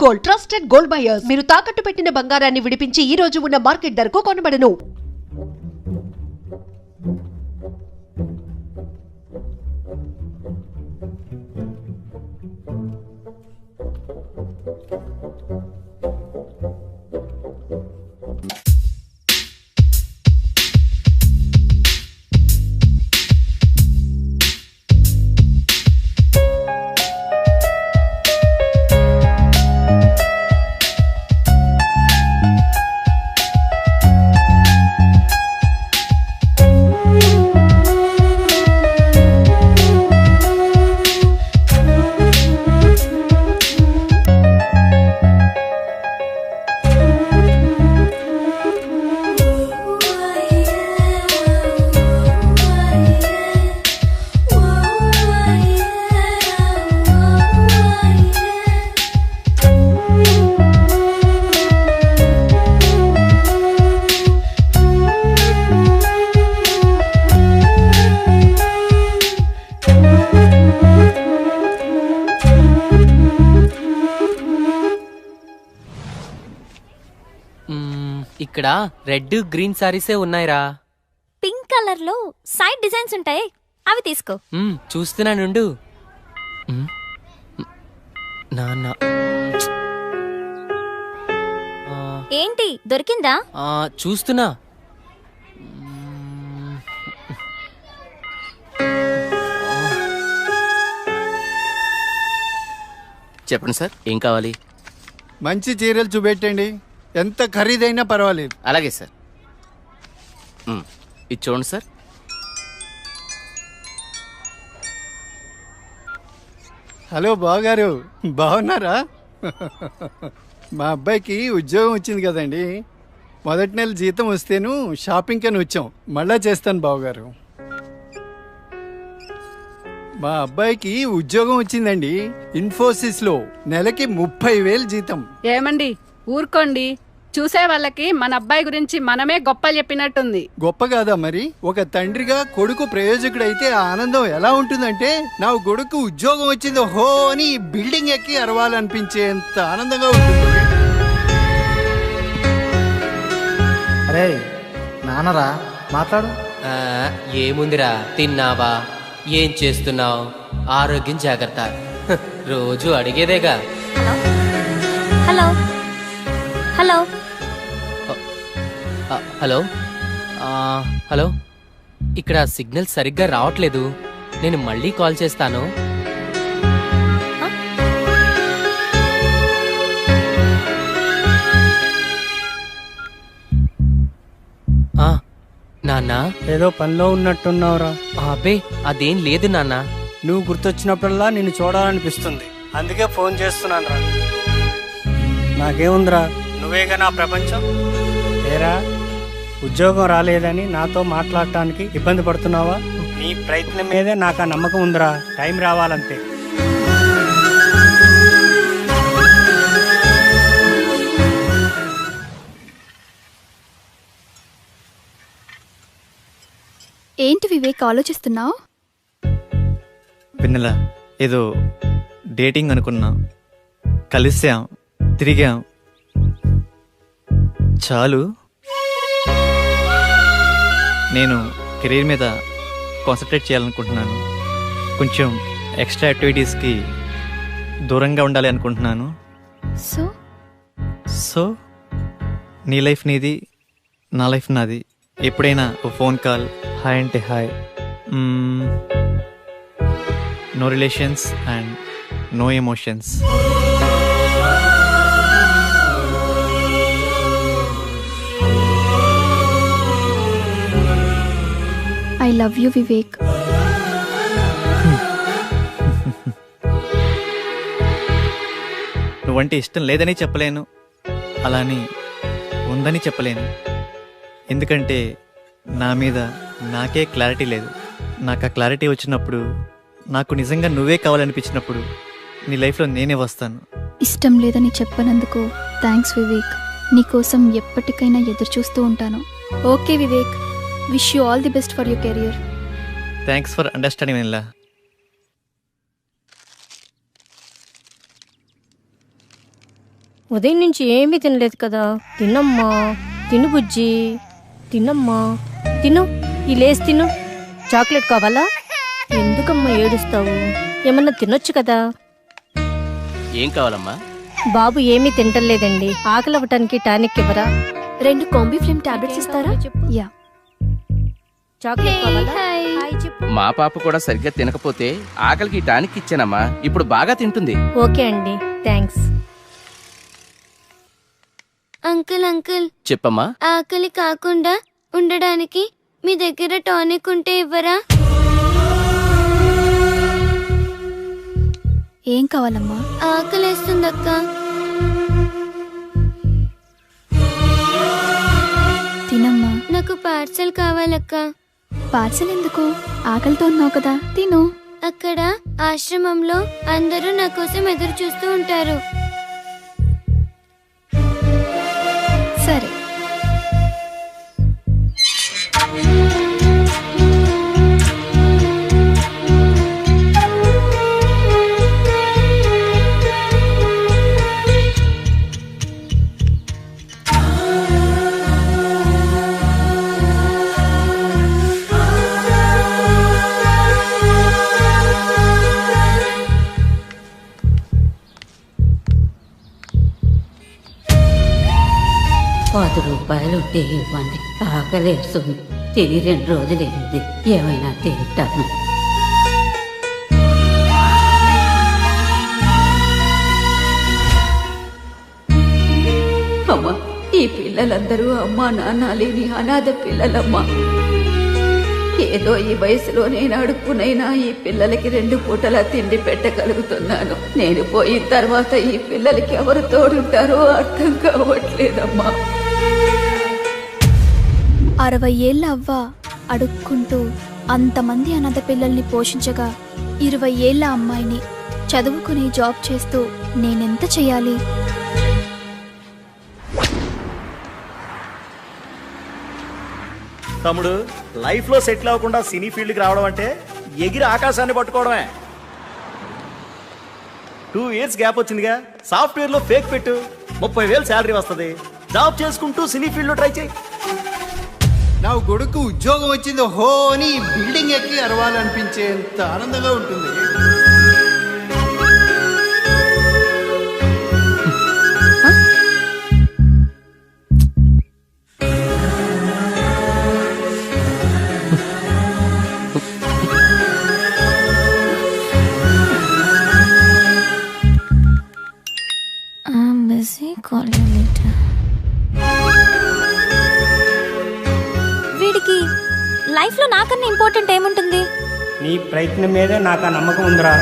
Gold, trusted gold buyers. మీరు తాకట్టు పెట్టిన బంగారాన్ని విడిపించి ఈ రోజు ఉన్న మార్కెట్ ధరకు కొనబడను. ఇక్కడ రెడ్ గ్రీన్ సారీసే ఉన్నాయిరా. పింక్ కలర్ లో సైడ్ డిజైన్స్ ఉంటాయి, అవి తీసుకో. చూస్తున్నానుండు. నాన్న ఏంటి దొరికిందా? చూస్తున్నా. చెప్పండి సార్, ఏం కావాలి? మంచి చీరలు చూపెట్టండి, ఎంత ఖరీదైనా పర్వాలేదు. అలాగే సార్. ఇది చూడండి సార్. హలో బావగారు, బాగున్నారా? మా అబ్బాయికి ఉద్యోగం వచ్చింది కదండి. మొదటి నెల జీతం వస్తేను షాపింగ్ అని వచ్చాం. మళ్ళా చేస్తాను బావగారు. మా అబ్బాయికి ఉద్యోగం వచ్చిందండి, ఇన్ఫోసిస్ లో. నెలకి 30,000 జీతం. ఏమండి ఊరుకోండి, చూసే వాళ్ళకి మన అబ్బాయి గురించి మనమే గొప్ప చెప్పినట్టుంది. గొప్ప కాదా మరి? ఒక తండ్రిగా కొడుకు ప్రయోజకుడైతే ఆ ఆనందం ఎలా ఉంటుందంటే, నా కొడుకు ఉద్యోగం వచ్చింది హో అని బిల్డింగ్ ఎక్కి అరవాలనిపించేంత ఆనందంగా ఉంటుంది. అరే నాన్నరా, మాట్లాడు. ఏముందిరా, తిన్నావా? ఏం చేస్తున్నావు? ఆరోగ్యం జాగ్రత్త. రోజు అడిగేదేగా. హలో హలో హలో హలో, ఇక్కడ సిగ్నల్ సరిగ్గా రావట్లేదు. నేను మళ్ళీ కాల్ చేస్తాను. నాన్న, ఏదో పనిలో ఉన్నట్టున్నావురా. అబ్బే అదేం లేదు నాన్న. నువ్వు గుర్తొచ్చినప్పుడల్లా నిన్ను చూడాలనిపిస్తుంది, అందుకే ఫోన్ చేస్తున్నాను రా. నాకేముందిరా, నువ్వేగా నా ప్రపంచం. ఏరా, ఉద్యోగం రాలేదని నాతో మాట్లాడటానికి ఇబ్బంది పడుతున్నావా? నీ ప్రయత్నం మీదే నాకు ఆ నమ్మకం ఉందిరా. టైం రావాలంతే. ఏంటి వివేక్ ఆలోచిస్తున్నావు? వెన్నెల, ఏదో డేటింగ్ అనుకున్నా, కలిసాం, తిరిగాం, చాలు. నేను కెరీర్ మీద కాన్సన్ట్రేట్ చేయాలనుకుంటున్నాను. కొంచెం ఎక్స్ట్రా యాక్టివిటీస్కి దూరంగా ఉండాలి అనుకుంటున్నాను. సో నీ లైఫ్ నీది, నా లైఫ్ నాది. ఎప్పుడైనా ఓ ఫోన్ కాల్, హాయ్ అంటే hi. No relations and no emotions. I love you Vivek. నువ్వంటే ఇష్టం లేదని చెప్పలేను, అలాని ఉందని చెప్పలేను. ఎందుకంటే నా మీద నాకే క్లారిటీ లేదు. నాకు ఆ క్లారిటీ వచ్చినప్పుడు, నాకు నిజంగా నువ్వే కావాలనిపించినప్పుడు నీ లైఫ్లో నేనే వస్తాను. ఇష్టం లేదని చెప్పనందుకు థ్యాంక్స్ వివేక్. నీకోసం ఎప్పటికైనా ఎదురు చూస్తూ ఉంటాను. Okay Vivek, wish you all the best for your career. Thanks for understanding Vennela. ఉదయం నుంచి ఏమీ తినలేదు కదా. తినమ్మా, తిను బుజ్జి, తినమ్మా, తిను. ఈ లేస్ తిను. చాక్లెట్ కావాలా? ఎందుకమ్మా ఏడుస్తావు? ఏమన్నా తినొచ్చు కదా. ఏం కావాలమ్మా? బాబు ఏమీ తింటలేదండి. ఆకలి అవ్వటానికి టానిక్ ఇవ్వరా? 2 కాంబిఫ్లేమ్ టాబ్లెట్స్ ఇస్తారా? యా. చాక్లెట్ కావాలా? హాయ్ చెప్పు. మా పాప కూడా సరిగ్గా తినకపోతే ఆకలికి టానిక్ ఇచ్చానమ్మా. ఇప్పుడు బాగా తింటుంది. ఓకే అండి, థ్యాంక్స్. అంకుల్ అంకుల్, చెప్పమ్మా. ఆకలి కాకుండా ఉండడానికి మీ దగ్గర టానిక్ ఉంటే ఇవ్వరా? ఏం కావాలమ్మా? ఆకలేస్తుందక్క. తినమ్మా. నాకు పార్సల్ కావాలక్క. పార్సల్ ఎందుకు? ఆకలితో ఉన్నావు కదా, తిను. అక్కడ ఆశ్రమంలో అందరూ నా కోసం ఎదురు చూస్తూ ఉంటారు. సరే. ₹10 ఉంటే ఇవ్వండి. ఆకలేస్తుంది. తిని 2 రోజులైంది. ఏమైనా తింటాను. అమ్మా, ఈ పిల్లలందరూ అమ్మా నాన్న లేని అనాథ పిల్లలమ్మా. ఏదో ఈ వయసులో నేను అడుక్కునైనా ఈ పిల్లలకి 2 పూటలా తిండి పెట్టగలుగుతున్నాను. నేను పోయిన తర్వాత ఈ పిల్లలకి ఎవరు తోడుంటారో అర్థం కావట్లేదమ్మా. 60 ఏళ్ళ అవ్వ అడుక్కుంటూ అంతమంది అనాథ పిల్లల్ని పోషించగా 20 ఏళ్ళ అమ్మాయిని చదువుకుని జాబ్ చేస్తూ నేనెంత చేయాలి? తమ్ముడు, లైఫ్ లో సెటిల్ అవ్వకుండా సినీ ఫీల్డ్ కి రావడం అంటే ఎగిరి ఆకాశాన్ని పట్టుకోవడమే. 2 ఇయర్స్ గ్యాప్ వచ్చిందిగా. సాఫ్ట్వేర్ లో ఫేక్ పెట్టు, 30,000 శాలరీ వస్తుంది. జాబ్ చేసుకుంటూ సినీ ఫీల్డ్ లో ట్రై చేయి. నా కొడుకు ఉద్యోగం వచ్చింది హో అని బిల్డింగ్ ఎక్కి అరవాలనిపించేంత ఆనందంగా ఉంటుంది. వీడికి లైఫ్ లో నాకన్నా ఇంపార్టెంట్ ఏముంటుంది? నీ ప్రయత్నం మీదే నాకు ఆ నమ్మకం ఉందిరా.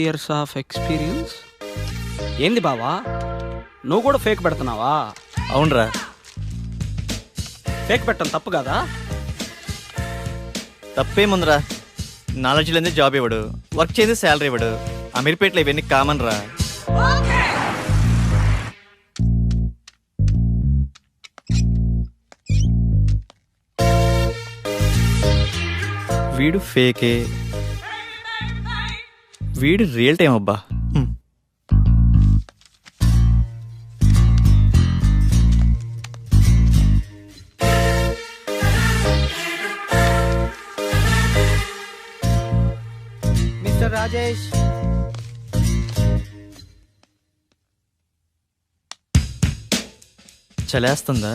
years of experience. ఏంది బావా, నువ్వు కూడా ఫేక్ పెడుతున్నావా? అవునరా. ఫేక్ పెట్టడం తప్పు కదా? తప్పేముందిరా, నాలెడ్జ్ లేని జాబ్ ఇవ్వడు, వర్క్ చేసి శాలరీ ఇవ్వడు. అమీర్పేటలో ఇవన్నీ కామన్ రా. వీడు ఫేకే, వీడు రియల్ టైం అబ్బా. రాజేష్. చలేస్తుందా?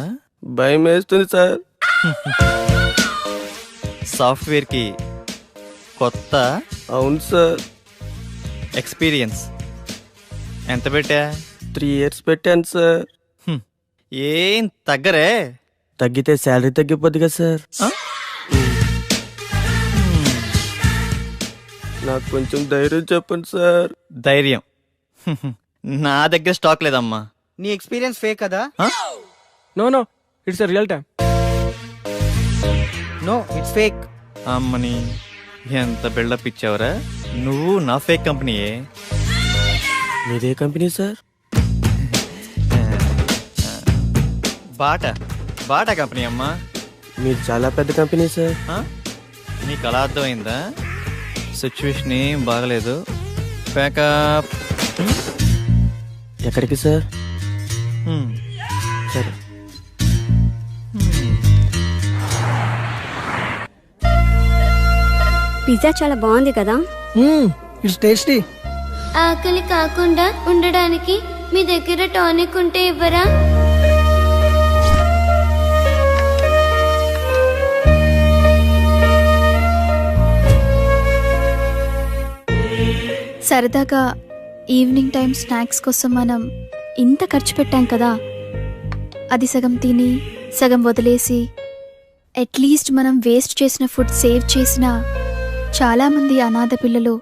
భయం వేస్తుంది సార్. సాఫ్ట్వేర్కి కొత్త? అవును సార్. ఎక్స్పీరియన్స్ ఎంత పెట్టా? 3 years పెట్టాను సార్. ఏం తగ్గరే? తగ్గితే శాలరీ తగ్గిపోద్ది కదా సార్. నాకు కొంచెం ధైర్యం చెప్పండి సార్. ధైర్యం నా దగ్గర స్టాక్ లేదమ్మా. నీ ఎక్స్పీరియన్స్ ఫేక్ కదా? No no, it's real time. No, it's fake. అమ్మని ఎంత బిల్డప్ ఇచ్చావురా. నువ్వు నా ఫేక్ కంపెనీయే. మీదే కంపెనీ సార్? బాటా కంపెనీ అమ్మా. మీరు చాలా పెద్ద కంపెనీ సార్. నీకు అలా అర్థమైందా? సిచ్యువేషన్ ఏం బాగలేదు. ప్యాకప్. ఎక్కడికి సార్? సరే. పిజ్జా చాలా బాగుంది కదా? It's tasty. ఆకలి కాకుండా ఉండడానికి మీ దగ్గర టానిక్ ఉంటే ఇవ్వరా? సరదాగా ఈవినింగ్ టైం స్నాక్స్ కోసం మనం ఇంత ఖర్చు పెట్టాం కదా, అది సగం తిని సగం వదిలేసి అట్లీస్ట్ మనం వేస్ట్ చేసిన ఫుడ్ సేవ్ చేసిన చాలామంది అనాథ పిల్లలు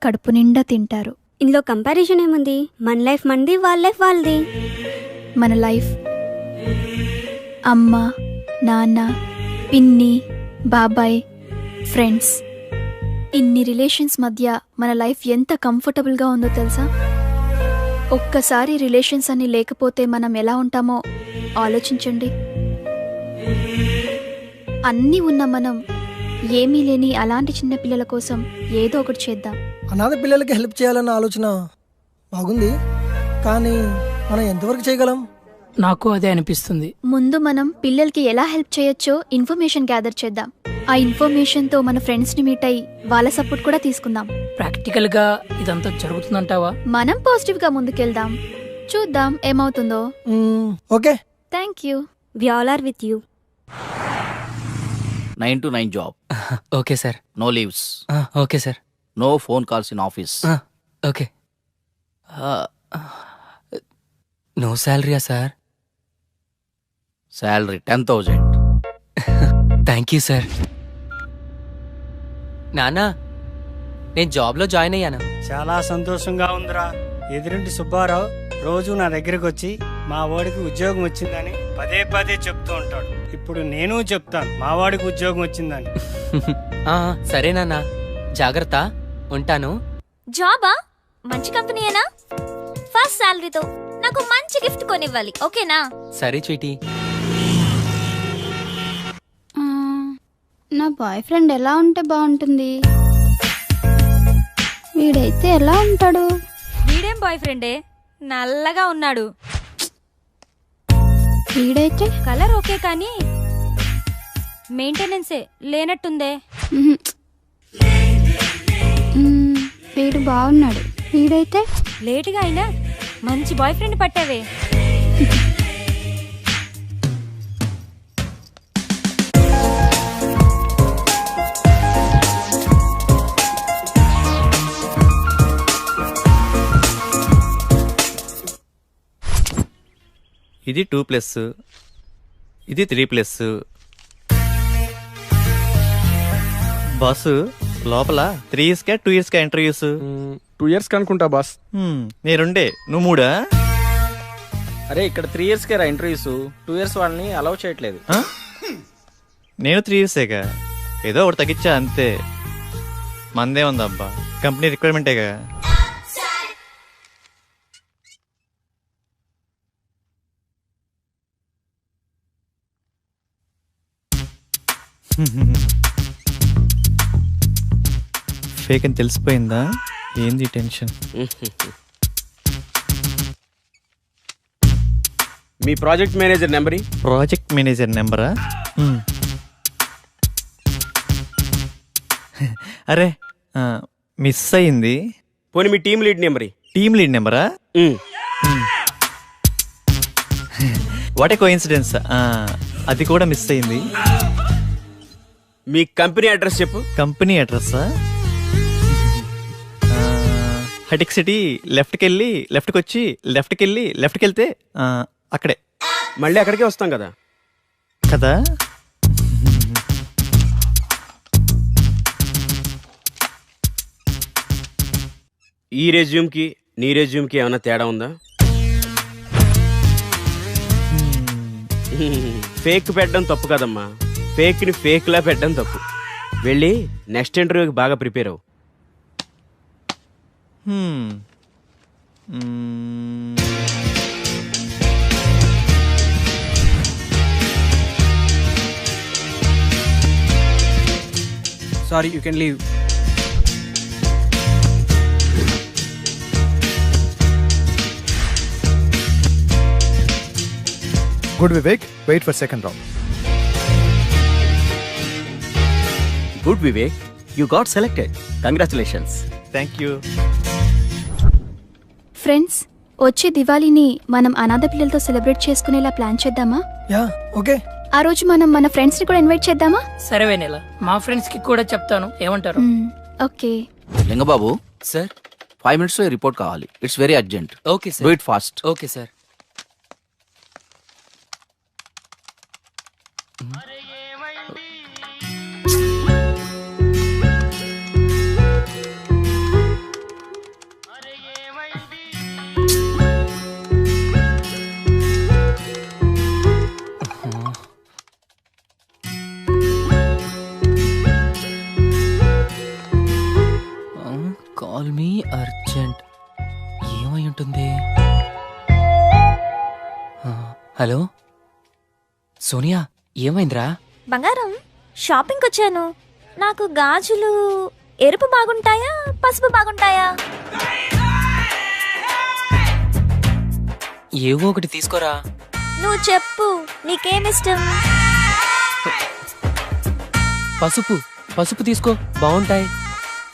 కడుపు నిండా తింటారు. ఇందులో కంపారిజన్ ఏముంది? మన లైఫ్ మనది, వాళ్ళ లైఫ్ వాళ్ళది. మన లైఫ్ అమ్మ, నాన్న, పిన్ని, బాబాయ్, ఫ్రెండ్స్, ఇన్ని రిలేషన్స్ మధ్య మన లైఫ్ ఎంత కంఫర్టబుల్గా ఉందో తెలుసా? ఒక్కసారి రిలేషన్స్ అన్ని లేకపోతే మనం ఎలా ఉంటామో ఆలోచించండి. అన్నీ ఉన్న మనం ఏమీ లేని అలాంటి చిన్న పిల్లల కోసం ఏదో ఒకటి చేద్దాం. అనాథ పిల్లలకి హెల్ప్ చేయాలన్న ఆలోచన బాగుంది, కానీ మనం ఎంతవరకు చేయగలం? నాకు అదే అనిపిస్తుంది. ముందు మనం పిల్లలకి ఎలా హెల్ప్ చేయొచ్చో ఇన్ఫర్మేషన్ గ్యాదర్ చేద్దాం. ఆ ఇన్ఫర్మేషన్తో మన ఫ్రెండ్స్ని మీట్ అయ్యి వాళ్ళ సపోర్ట్ కూడా తీసుకుందాం. ప్రాక్టికల్ గా ఇదంతా జరుగుతుందంటావా? మనం పాజిటివ్గా ముందుకెళ్దాం, చూద్దాం ఏమవుతుందో. Okay, thank you. We all are with you. 9 to 9 job. Okay sir. No leaves. Okay sir. No phone calls in office. Okay. No శాలరీయా sir? Salary 10,000. Thank you sir. నానా, నేను జాబ్లో జాయిన్ అయ్యాను. చాలా సంతోషంగా ఉందిరా. ఎదురింటి సుబ్బారావు రోజు నా దగ్గరికి వచ్చి మా వాడికి ఉద్యోగం వచ్చిందని పదే పదే చెప్తూ ఉంటాడు. ఇప్పుడు నేను చెప్తాను మా వాడికి ఉద్యోగం వచ్చిందని. సరే నాన్న, జాగ్రత్త, ఉంటాను. జాబా? మంచి కంపెనీయేనా? ఫస్ట్ శాలరీతో నాకు మంచి గిఫ్ట్ కొనివ్వాలి, ఓకేనా? సరే చీటీ. నా బాయ్ ఫ్రెండ్ ఎలా ఉంటే బాగుంటుంది? వీడైతే ఎలా ఉంటాడు? వీడేం బాయ్ ఫ్రెండే, నల్లగా ఉన్నాడు. వీడైతే కలర్ ఓకే కానీ మెయింటెనెన్సే లేనట్టుందే. వీడు బాగున్నాడు. వీడైతే లేటుగా అయినా మంచి బాయ్ ఫ్రెండ్ పట్టావే. ఇది 2+, ఇది 3+. బాసు లోపల 3 yearsకా 2 yearsకా ఇంటర్వ్యూస్? 2 years అనుకుంటా బాస్. నేనుండే నువ్వు 3? అరే ఇక్కడ 3 yearsకే రా ఇంటర్వ్యూస్. 2 years వాళ్ళని అలౌ చేయట్లేదు. నేను 3 yearsేగా, ఏదో ఒకటి తగ్గించా అంతే. మందే ఉందబ్బా, కంపెనీ రిక్వైర్మెంటేగా. ఫేక్ అని తెలిసిపోయిందా? ఏంది టెన్షన్? మీ project manager number? Project manager నెంబరా? అరే మిస్ అయింది. పోనీ మీ team lead number. Team lead నెంబరా? What a coincidence. అది కూడా మిస్ అయింది. మీ కంపెనీ అడ్రస్ చెప్పు. కంపెనీ అడ్రస్సా? హటిక్ సిటీ లెఫ్ట్కి వెళ్ళి లెఫ్ట్కి వచ్చి లెఫ్ట్కి వెళ్ళి లెఫ్ట్కి వెళ్తే అక్కడే. మళ్ళీ అక్కడికే వస్తాం కదా. కదా. ఈ రెజ్యూమ్కి నీ రెజ్యూమ్కి ఏమైనా తేడా ఉందా? ఫేక్ పెట్టడం తప్పు కదమ్మా, ఫేక్ని ఫేక్లా పెట్టడం తప్పు. వెళ్ళి నెక్స్ట్ ఇంటర్వ్యూకి బాగా ప్రిపేర్ అవ్వు. Sorry, you can leave. Good, Vivek. Wait for second round. Good Vivek, you got selected. Congratulations. Thank you. Friends, వచ్చే దివాళీని మనం అనాథ పిల్లలతో సెలబ్రేట్ చేసుకునేలా ప్లాన్ చేద్దామా? Yeah, okay. ఆ రోజు మనం మన ఫ్రెండ్స్ ని కూడా ఇన్వైట్ చేద్దామా? సరే వెన్నెల, మా ఫ్రెండ్స్ కి కూడా చెప్తాను, ఏమంటారు? ఓకే. లింగబాబు సార్, 5 minutes లో రిపోర్ట్ కావాలి. It's very urgent. Okay sir. Do it fast. Okay sir. Call me urgent. ఏమై ఉంటుంది? హలో సోనియా, ఏమైందిరా? బంగారం, షాపింగ్కి వచ్చాను. నాకు గాజులు ఎరుపు బాగుంటాయా పసుపు బాగుంటాయా? ఏవో ఒకటి తీసుకోరా. నువ్వు చెప్పు, నీకేమిష్టం? పసుపు. పసుపు తీసుకో, బాగుంటాయి.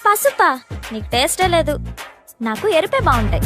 పసుపా? నీకు టేస్టే లేదు. నాకు ఎరుపే బాగుంటాయి.